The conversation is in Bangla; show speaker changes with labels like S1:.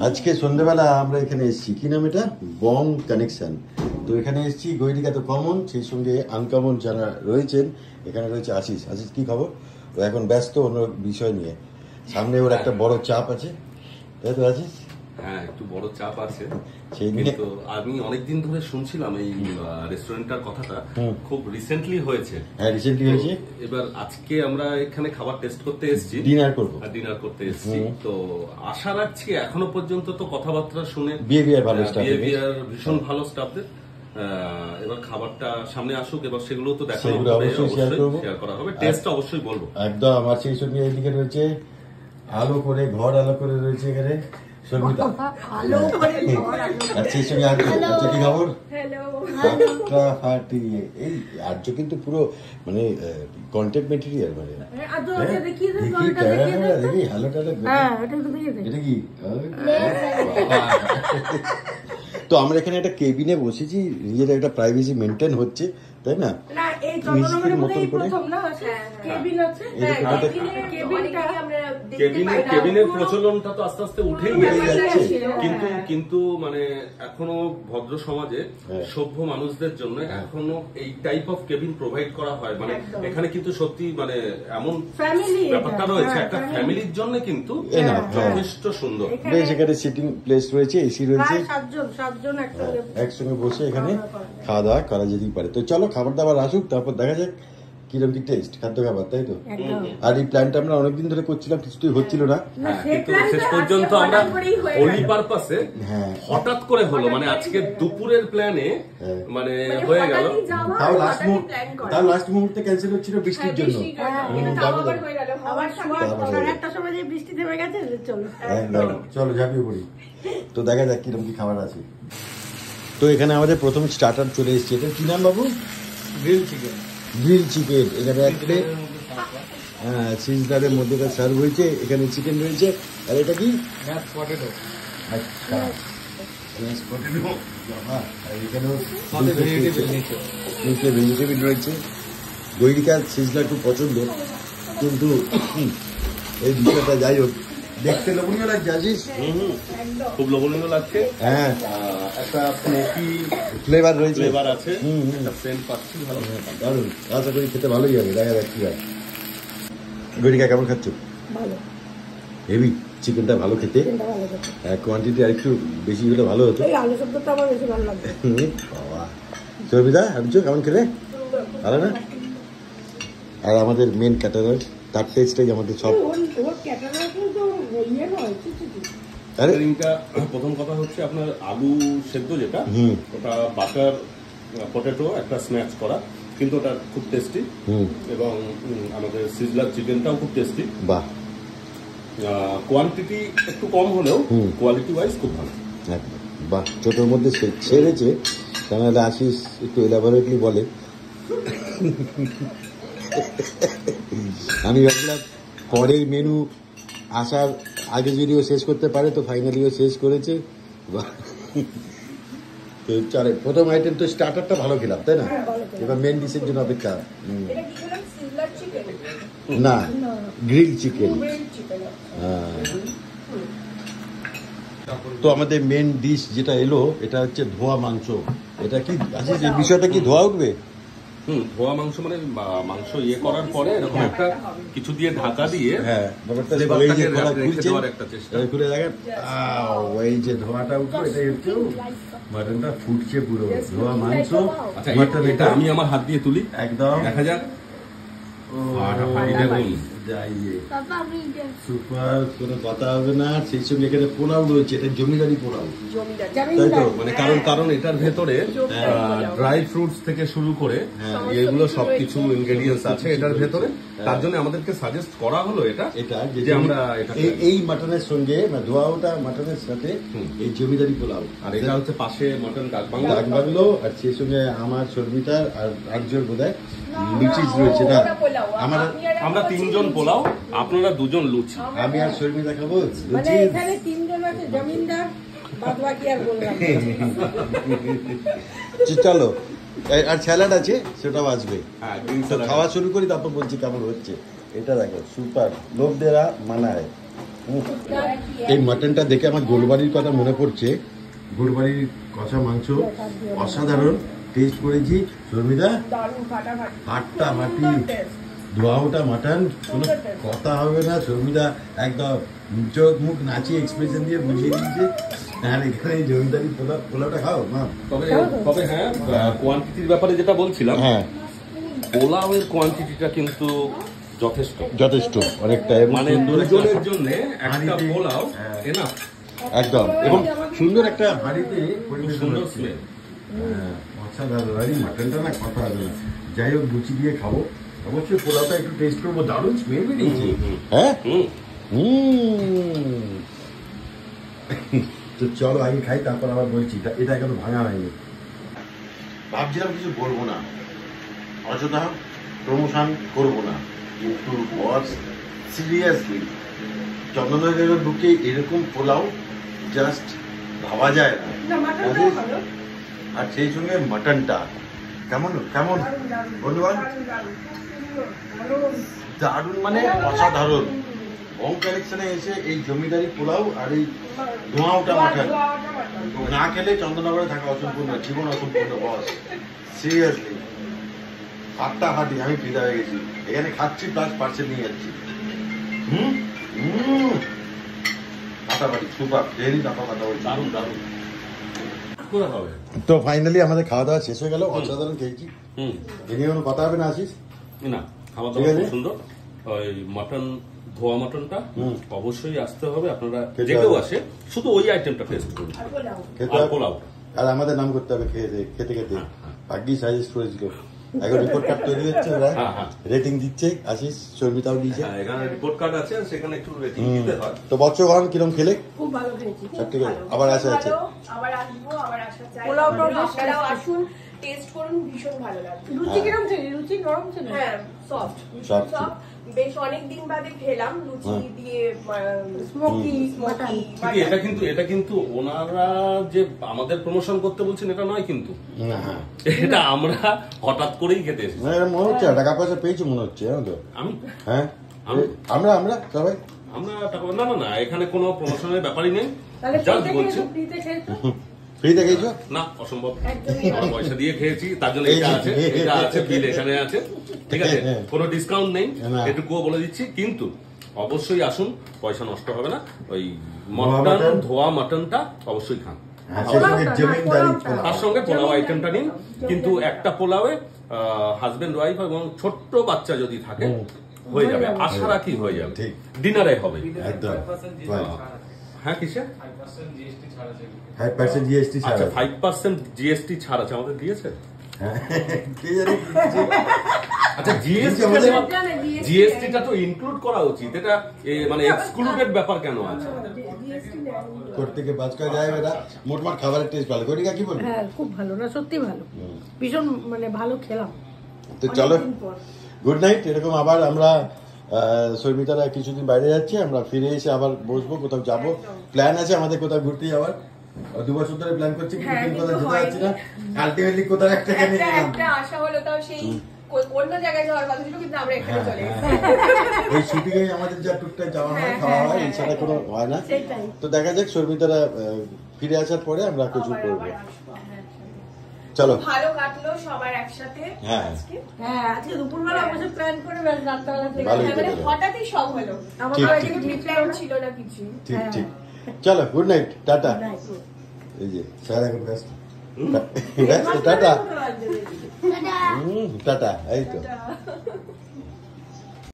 S1: আজকে সন্ধ্যাবেলা আমরা এখানে এসেছি, কি নাম এটা, বং কানেকশন। তো এখানে এসেছি, গৈরিকা তো কমন, সেই সঙ্গে আনকমন যারা রয়েছেন এখানে রয়েছে আশিস। আশিস কি খবর? ও এখন ব্যস্ত অন্য বিষয় নিয়ে, সামনে ওর একটা বড় চাপ আছে, তাই তো আশিস?
S2: হ্যাঁ, একটু বড় চাপ আছে।
S1: সেই নিয়ে
S2: কিন্তু আমি অনেকদিন ধরে শুনছিলাম এই রেস্টুরেন্টটার কথাটা, খুব রিসেন্টলি হয়েছে।
S1: হ্যাঁ, রিসেন্টলি হয়েছে।
S2: এবার আজকে আমরা এখানে খাবার টেস্ট করতে এসেছি,
S1: ডিনার করবো,
S2: ডিনার করতে এসেছি। তো আশা রাখছি, এখনো পর্যন্ত তো কথাবার্তা শুনে
S1: বিহেভিয়ার ভালো,
S2: বিহেভিয়ার ভীষণ ভালো স্টাফদের। এবার খাবারটা সামনে আসুক, এবার সেগুলো তো দেখানো হবে,
S1: অবশ্যই
S2: শেয়ার করা হবে, টেস্টটা অবশ্যই বলবো
S1: একদম। আর সেই সঙ্গে এদিকে রয়েছে আলো করে, ঘর আলো করে রয়েছে এখানে সর্বিতা, আর সেই সঙ্গে আর্য। কি খবর? ফাটিয়ে এই আর্য কিন্তু পুরো মানে কন্টেন্ট মেটেরিয়াল, মানে দেখি হ্যালো টালো, এটা কি? তো আমরা এখানে একটা কেবিনে বসেছি, নিজের একটা প্রাইভেসি মেনটেন হচ্ছে, তাই না?
S2: কেবিনের প্রচলনটা তো আস্তে আস্তে উঠেই গেছে, কিন্তু মানে এখনো ভদ্র সমাজে সভ্য মানুষদের জন্য এখনো এই টাইপ অফ কেবিন প্রোভাইড করা হয়। মানে এখানে কিন্তু সত্যি মানে এমন ব্যাপারটা রয়েছে, একটা ফ্যামিলির জন্য কিন্তু যথেষ্ট সুন্দর।
S1: বেশ, এখানে সিটিং প্লেস রয়েছে, এসি রয়েছে, একসঙ্গে বসে এখানে খাওয়া দাওয়া করা যেতেই পারে। তো চলো খাবার দাবার আসুক, তারপর দেখা যাক কিরকম কি টেস্ট খাদ্য খাবার, তাই তো? আর এই প্ল্যানটা আমরা অনেকদিন ধরে করছিলাম, কিছুই হচ্ছিল না,
S2: কিন্তু শেষ পর্যন্ত আমরা হোলি পারপাসে হঠাৎ করে হলো, মানে আজকে দুপুরের প্ল্যানে মানে হয়ে গেল।
S1: তাও লাস্ট মুহূর্তে ক্যান্সেল হচ্ছিল বৃষ্টির জন্য। চলো ঝাঁপিয়ে পড়ি, তো দেখা যাক কিরকম কি খাবার আছে। তো এখানে আমাদের প্রথম স্টার্টার চলে এসেছে, এটা কি নাম বাবু? Grill chicken. গ্রিল চিকেন এখানে এক প্লেট, হ্যাঁ সিজনারের মধ্যে সার্ভ হয়েছে। এখানে চিকেন রয়েছে, আর এটা কি? Mash potato. আচ্ছা, ম্যাশ পটেটো। আর এখানেও ভেজিটেবিল রয়েছে। গৈরিকার সিজনার খুব পছন্দ, কিন্তু এই বিষয়টা যাই হোক, দেখতে লোভনীয় লাগছে। আছিস?
S2: খুব লোভনীয় লাগছে।
S1: হ্যাঁ,
S2: একটা স্মোকি
S1: ফ্লেভার রয়েছে,
S2: ফ্লেভার আছে, একটা সেন্ট পাচ্ছি, ভালো
S1: দারুণ। আশা করি খেতে ভালোই হবে, দেখা যাক কি হয়। গৈরিকা কেমন খাচ্ছ?
S3: ভালো,
S1: হেভি। চিকেনটা ভালো খেতে, কোয়ান্টিটি আর একটু বেশি হলে ভালো হতো।
S3: আলু সেদ্ধটা আমার বেশি ভালো লাগছে।
S1: বাবা, সর্বিতা আনছো কেমন খেলে? ভালো না? আর আমাদের মেন ক্যাটারার, তার টেস্টটাই আমাদের সব।
S2: আরে প্রথম কথা হচ্ছে আপনার আলু সেদ্ধ যেটা, ওটা বাটার পটেটো একটা স্ম্যাশ করা, কিন্তু ওটা খুব টেস্টি। এবং আমাদের সিজলার চিকেনটাও খুব টেস্টি।
S1: বাহ,
S2: কোয়ান্টিটি একটু কম হলেও কোয়ালিটি ওয়াইজ খুব ভালো।
S1: বাহ, ছোটোর মধ্যে ছেড়েছে, তাহলে আশিস একটু এলাবোরেটলি বলে। আমি ভাবলাম পরের মেনু আসার আগে যদিও শেষ করতে পারে, তো ফাইনালিও শেষ করেছে। তো চলে, প্রথম আইটেম তো স্টার্টারটা ভালো খেলাম, তাই না? এবার মেন ডিশের জন্য অপেক্ষা। না, গ্রিল চিকেন। হ্যাঁ, তো আমাদের মেন ডিশ যেটা এলো, এটা হচ্ছে ধোয়া মাংস। এটা কি আছে, যে বিষয়টা কি ধোয়া উঠবে?
S2: ধোয়া মাংস মানে মাংস ইয়ে করার পরে এরকম একটা কিছু দিয়ে ঢাকা দিয়ে,
S1: হ্যাঁ, খুলে দেখেন ওই যে ধোঁয়াটা উঠলো, এটাই হচ্ছে মাটনটা ফুটছে পুরো, ধোয়া মাংস।
S2: এটা আমি আমার হাত দিয়ে তুলি,
S1: একদম
S2: দেখা যাক।
S1: সুপার, কোনো কথা হবে না। সেই সঙ্গে এখানে পোলাও রয়েছে, এটা জমিদারি পোলাও, তাই তো?
S2: মানে কারণ এটার ভেতরে ড্রাই ফ্রুটস থেকে শুরু করে এগুলো সবকিছু ইনগ্রেডিয়েন্টস আছে এটার ভেতরে। তার জন্য আমাদেরকে সাজেস্ট করা হলো এটা যে আমরা
S1: এই মাটনের সঙ্গে, ধোয়াওটা মাটনের সাথে এই জমিদারি পোলাও,
S2: আর এটা হচ্ছে পাশে মটন ডাক
S1: বাংলো, আর সেই সঙ্গে আমার সর্বিতার আর আর্যর বোধহয় লুচিস রয়েছে। না,
S2: আমরা তিনজন পোলাও, আপনারা দুজন লুচি।
S1: আমি আর শর্মিতা খাবো
S3: মানে এখানে তিনজন আছে, জমিদার বাদ বাকি আর বললাম।
S1: চলো, আর স্যালাড আছে, সেটাও আসবে। খাওয়া শুরু করি, তারপর বলছি কেমন হচ্ছে। এটা দেখো, সুপার, লোভ দেরা মানায়। এই মাটনটা দেখে আমার গোলবাড়ির কথা মনে পড়ছে। গোলবাড়ির কষা মাংস অসাধারণ টেস্ট করেছি। শর্মিদা
S3: দারুণ ফাটাফাটি
S1: ফাটাফাটি ধোয়াওটা মাটন, কোনো কথা হবে না। শর্মিদা একদম চোখ মুখ নাচিয়ে এক্সপ্রেশন দিয়ে বুঝিয়ে দিয়েছে। আর এখানে এই জমিদারি পোলাওটা খাও মা।
S2: তবে হ্যাঁ, কোয়ান্টিটির ব্যাপারে যেটা বলছিলাম,
S1: হ্যাঁ
S2: পোলাওয়ের কোয়ান্টিটিটা কিন্তু যথেষ্ট
S1: অনেকটা,
S2: মানে দুজনের জন্য একটা পোলাও এনাফ
S1: একদম, এবং সুন্দর একটা হাঁড়িতে
S2: সুন্দর স্মেল।
S1: অসাধারণ। আর এই মাটনটা না কথা হবে না। যাই হোক লুচি দিয়ে খাবো, অবশ্যই পোলাওটা একটু টেস্ট করবো। দারুণ স্মেল বেরিয়েছে। হ্যাঁ তো চলো আগে খাই, তারপর আবার বলছি। এটা এখনো ভাঙা হয়নি। ভাবছিলাম কিছু বলবো না, অযথা প্রমোশন করবো না, কিন্তু বস সিরিয়াসলি চন্দননগরের বুকে এরকম পোলাও জাস্ট ভাবা যায় না। আর সেই সঙ্গে মাটনটা কেমন কেমন বন্ধুবান, দারুণ মানে অসাধারণ। হোম কালেকশনে এসে এই জমিদারি পোলাও আর এই ধোঁয়াওটা মাটন না খেলে চন্দননগরে থাকা অসম্পূর্ণ, জীবন অসম্পূর্ণ বস। সিরিয়াসলি হাড্ডাহাড্ডি আমি ফিদা হয়ে গেছি। এখানে খাচ্ছি প্লাস পার্সেল নিয়ে যাচ্ছি। ফাটাফাটি সুপার, ভেরি টাকা কথা বলছি।
S2: দারুণ দারুণ।
S1: তো ফাইনালি আমাদের খাওয়া দাওয়া শেষ হয়ে গেল। অসাধারণ খেয়েছি। এ নিয়ে কোনো কথা হবে না আশিস?
S2: না, খাওয়া দাওয়া খুব সুন্দর। ওই মাটন, ধোয়া মাটনটা অবশ্যই আসতে হবে। আপনারা যে কেউ আসে শুধু ওই আইটেমটা টেস্ট করুন, আর পোলাও।
S1: আর আমাদের নাম করতে হবে খেতে খেতে। ভাগ্যি সাজেস্ট করেছিল। এখন রিপোর্ট কার্ড তৈরি হচ্ছে, ওরা রেটিং দিচ্ছে। আশিস শর্মিতাও দিয়েছে,
S2: এখানে রিপোর্ট কার্ড আছে, সেখানে একটু রেটিং দিতে হয়।
S1: তো বৎসগণ কিরম খেলে?
S3: খুব ভালো খেয়েছি।
S1: ঠিক আছে, আবার আসা আছে।
S4: আবার আসবো, আবার আসা চাই।
S3: পোলাওটাও বেশ
S4: আপনারাও
S3: tasty।
S4: আসুন, টেস্ট করুন, ভীষণ ভালো লাগবে।
S3: লুচি কিরম ছিল? লুচি নরম ছিল?
S4: হ্যাঁ, সফট
S1: Soft ছিল।
S4: সফট। বেশ অনেক দিন বাদে খেলাম লুচি দিয়ে
S3: স্মোকি মাটন।
S2: এটা কিন্তু ওনারা যে আমাদের প্রমোশন করতে বলছেন এটা নয়, কিন্তু
S1: হ্যাঁ,
S2: এটা আমরা হঠাৎ করেই খেতে এসেছি।
S1: মনে হচ্ছে টাকা পয়সা পেয়েছি মনে হচ্ছে, জানো তো।
S2: আমি
S1: হ্যাঁ আমরা সবাই
S2: না, এখানে কোনো প্রমোশনের ব্যাপারই নেই।
S3: তাহলে
S2: জাস্ট বলছি,
S3: ফ্রিতে খেয়েছো?
S1: ফ্রিতে খেয়েছো?
S2: না অসম্ভব। আমরা পয়সা দিয়ে খেয়েছি, তার জন্য এটা আছে বিল এখানে আছে, ঠিক আছে। কোনো ডিসকাউন্ট নেই, এটুকুও বলে দিচ্ছি। কিন্তু অবশ্যই আসুন, পয়সা নষ্ট হবে না। ওই মটন, ধোয়া মটনটা অবশ্যই খান। তার সঙ্গে পোলাও আইটেমটা নিন। কিন্তু একটা পোলাওয়ে হাজবেন্ড ওয়াইফ এবং ছোট্ট বাচ্চা যদি থাকে হয়ে যাবে, আশা রাখি হয়ে যাবে। ডিনারে হবে
S1: একদম।
S2: হ্যাঁ, কিসে
S1: 5% জিএসটি ছাড়।
S2: আচ্ছা, 5% জিএসটি ছাড় আছে, আমাদের দিয়েছে। আচ্ছা, জিএসটিটা তো ইনক্লুড করা উচিত। এটা মানে এক্সক্লুডেড ব্যাপার কেন আছে?
S1: করতে গিয়ে বাজ করা যায় না। মোটমাট খাবারের টেস্ট ভালো। গরিকা কি বলবো?
S3: হ্যাঁ, খুব ভালো না, সত্যি ভালো, ভীষণ মানে ভালো খেলাম।
S1: তো চলো, গুড নাইট। এরকম আবার আমরা শর্মিতারা কিছুদিন বাইরে যাচ্ছি, আমরা ফিরে এসে আবার বসবো, কোথাও যাবো। প্ল্যান আছে আমাদের কোথাও ঘুরতে যাওয়ার। 2 বছর ধরে প্ল্যান করছি, কিন্তু কোথাও যেতে পারছি না। আলটিমেটলি কোথাও একটা
S4: আশা হলো, তাও সেই অন্য জায়গায় যাওয়ার কথা ছিল, কিন্তু আমরা এখানে চলে এসেছি।
S1: ওই শুটিং এ আমাদের যা টুকটাক যাওয়া হয়, খাওয়া হয়, এছাড়া কোনো হয় না। তো দেখা যাক, শর্মিতারা ফিরে আসার পরে আমরা কিছু করবো। চলো,
S4: ভালো কাটলো সবার একসাথে।
S3: আজকে দুপুরবেলা অবশ্য প্ল্যান করে রাত্রেবেলা থেকে
S4: মানে হঠাৎই সব হলো,
S3: আমাদের
S4: প্ল্যান ছিল না কিছু।
S1: ঠিক। চলো, গুড নাইট, টাটা। এই যে স্যার এখন ব্যস্ত, টাটা। টাটা, এই তো।